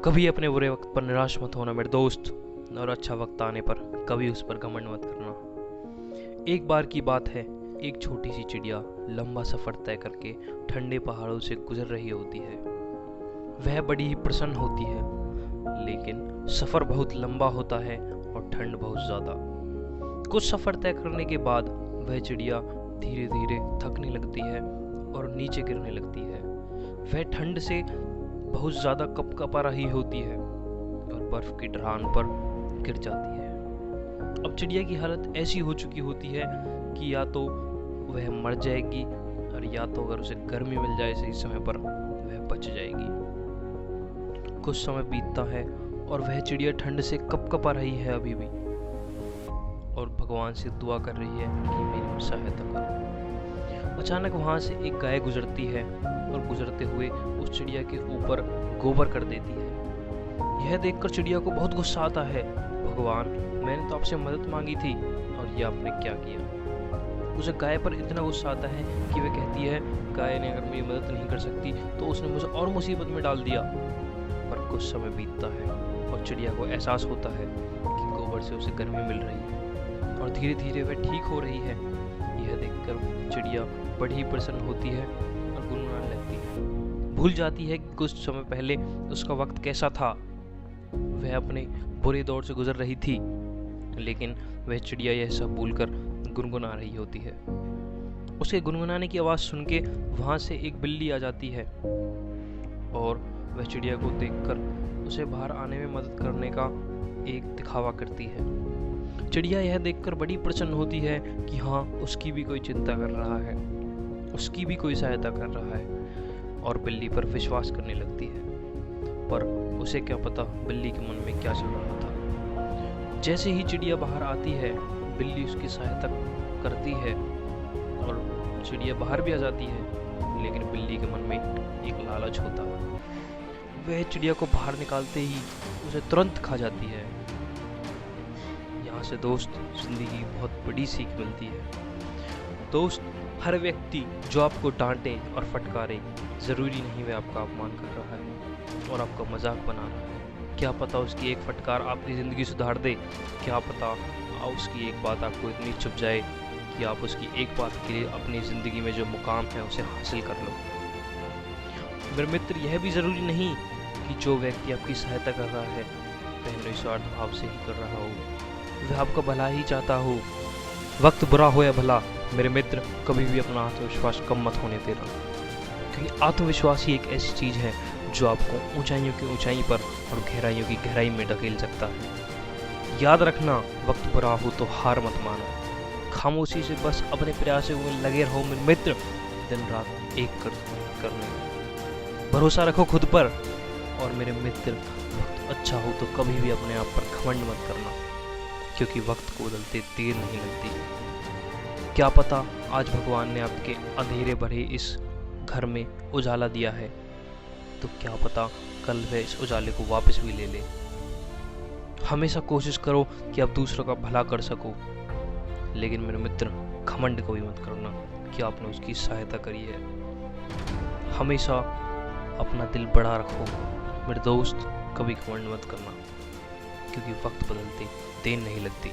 कभी अपने बुरे वक्त पर निराश मत होना मेरे दोस्त, और अच्छा वक्त आने पर कभी उस पर घमंड मत करना। एक बार की बात है, एक छोटी सी चिड़िया लंबा सफर तय करके ठंडे पहाड़ों से गुजर रही होती है। वह बड़ी ही प्रसन्न होती है, लेकिन सफर बहुत लंबा होता है और ठंड बहुत ज्यादा। कुछ सफर तय करने के बाद वह चिड़िया धीरे धीरे थकने लगती है और नीचे गिरने लगती है। वह ठंड से बहुत ज्यादा कपकपा रही होती है और बर्फ की ढलान पर गिर जाती है। अब चिड़िया की हालत ऐसी हो चुकी होती है कि या तो वह मर जाएगी और या तो अगर उसे गर्मी मिल जाए सही समय पर वह बच जाएगी। कुछ समय बीतता है और वह चिड़िया ठंड से कपकपा रही है अभी भी, और भगवान से दुआ कर रही है कि मेरी सहायता करो। अचानक वहां से एक गाय गुजरती है और गुजरते हुए उस चिड़िया के ऊपर गोबर कर देती है। यह देखकर चिड़िया को बहुत गुस्सा आता है। भगवान, मैंने तो आपसे मदद मांगी थी और यह आपने क्या किया। उसे गाय पर इतना गुस्सा आता है कि वह कहती है, गाय ने अगर मेरी मदद नहीं कर सकती तो उसने मुझे और मुसीबत में डाल दिया। पर कुछ समय बीतता है और चिड़िया को एहसास होता है कि गोबर से उसे गर्मी मिल रही है और धीरे धीरे वह ठीक हो रही है। यह देखकर चिड़िया बड़ी ही प्रसन्न होती है और गुनगुनाने लगती है। भूल जाती है कि कुछ समय पहले उसका वक्त कैसा था। वह अपने बुरे दौर से गुजर रही थी, लेकिन वह चिड़िया यह सब भूलकर गुनगुना रही होती है। उसके गुनगुनाने की आवाज़ सुन के वहाँ से एक बिल्ली आ जाती है और वह चिड़िया को देखकर उसे बाहर आने में मदद करने का एक दिखावा करती है। चिड़िया यह देखकर बड़ी प्रसन्न होती है कि हाँ, उसकी भी कोई चिंता कर रहा है, उसकी भी कोई सहायता कर रहा है, और बिल्ली पर विश्वास करने लगती है। पर उसे क्या पता बिल्ली के मन में क्या चल रहा था। जैसे ही चिड़िया बाहर आती है, बिल्ली उसकी सहायता करती है और चिड़िया बाहर भी आ जाती है, लेकिन बिल्ली के मन में एक लालच होता है। वह चिड़िया को बाहर निकालते ही उसे तुरंत खा जाती है। यहाँ से दोस्त जिंदगी बहुत बड़ी सीख मिलती है। दोस्त, हर व्यक्ति जो आपको डांटे और फटकारे, ज़रूरी नहीं वह आपका अपमान कर रहा है और आपका मजाक बना रहा है। क्या पता उसकी एक फटकार आपकी ज़िंदगी सुधार दे। क्या पता उसकी एक बात आपको इतनी चुभ जाए कि आप उसकी एक बात के लिए अपनी ज़िंदगी में जो मुकाम है उसे हासिल कर लो। मेरे मित्र, यह भी ज़रूरी नहीं कि जो व्यक्ति आपकी सहायता कर रहा है वह निस्वार्थ भाव से ही कर रहा हो, वह आपका भला ही चाहता हो। वक्त बुरा हो या भला, मेरे मित्र, कभी भी अपना आत्मविश्वास कम मत होने देना, क्योंकि आत्मविश्वास ही एक ऐसी चीज़ है जो आपको ऊंचाइयों की ऊंचाई पर और गहराइयों की गहराई में ढकेल सकता है। याद रखना, वक्त बुरा हो तो हार मत मानो। खामोशी से बस अपने प्रयासों में लगे रहो मेरे मित्र, दिन रात एक करने में भरोसा रखो खुद पर। और मेरे मित्र, वक्त अच्छा हो तो कभी भी अपने आप पर घमंड मत करना, क्योंकि वक्त को बदलते देर नहीं लगती। क्या पता आज भगवान ने आपके अंधेरे भरे इस घर में उजाला दिया है, तो क्या पता कल वह इस उजाले को वापस भी ले ले। हमेशा कोशिश करो कि आप दूसरों का भला कर सको, लेकिन मेरे मित्र, घमंड कभी मत करना कि आपने उसकी सहायता करी है। हमेशा अपना दिल बड़ा रखो मेरे दोस्त, कभी घमंड मत करना, क्योंकि वक्त बदलते देर नहीं लगती।